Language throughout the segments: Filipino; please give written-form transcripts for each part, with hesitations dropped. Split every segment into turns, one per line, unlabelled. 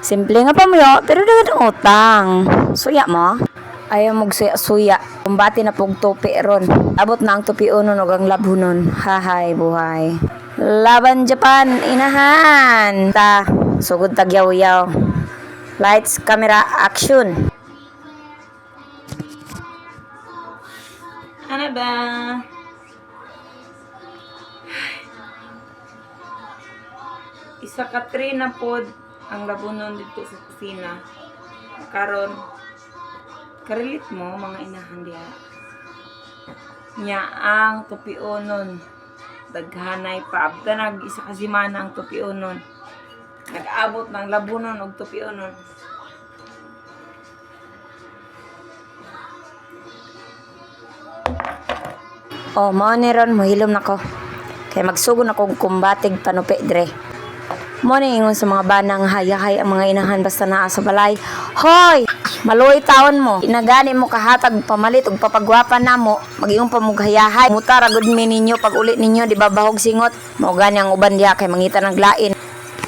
Simple nga pamuyo, pero dagan ang utang. Suya mo? Ayaw mong suya-suya. Kumbati na pong tupi ron. Abot na ang tupi unon o ang labunon. Hahay, buhay. Laban Japan, inahan. Ta, sugod tagyaw-yaw. Lights, camera, action. Ano ba? Isa ka 3 na pod ang labunon dito sa kusina. Karon, karilit mo mga inahan diha. Nya ang tupionon. Daghanay pa. Abda nag isa ka semana ang tupionon. Nag-abot ng labunon og tupionon. Oh, mao ni ron mohilom nako. Kay magsugod akong kumbatig panupi dre. Mo ni ingon sa mga banang hayahay ang mga inahan basta naa sa balay. Hoy! Maluoy taon mo. Inagani mo kahatag pamalit ug papagwapan namo. Mag-iong pamughayahay. Muta ragud mi ninyo pag uli ninyo di ba bahog singot. Mao gani ang uban diha kay mangita ng lain.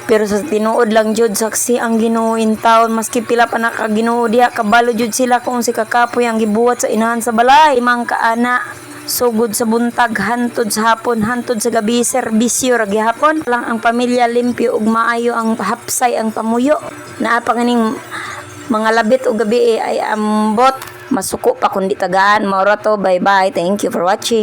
Pero sa tinuod lang jud saksi ang Ginoo in taon maski pila pa naka Ginoo diha kabalo jud sila kung si kakapoy ang gibuhat sa inahan sa balay. Imang kaana sugod sa buntag hantod sa hapon hantod sa gabi serbisyo ra gihapon lang ang pamilya limpyo ug maayo ang hapsay ang pamuyo naa pa ganing mga labit ug gabi ay ambot masuko pa kundi tagaan mao ra to bye bye thank you for watching.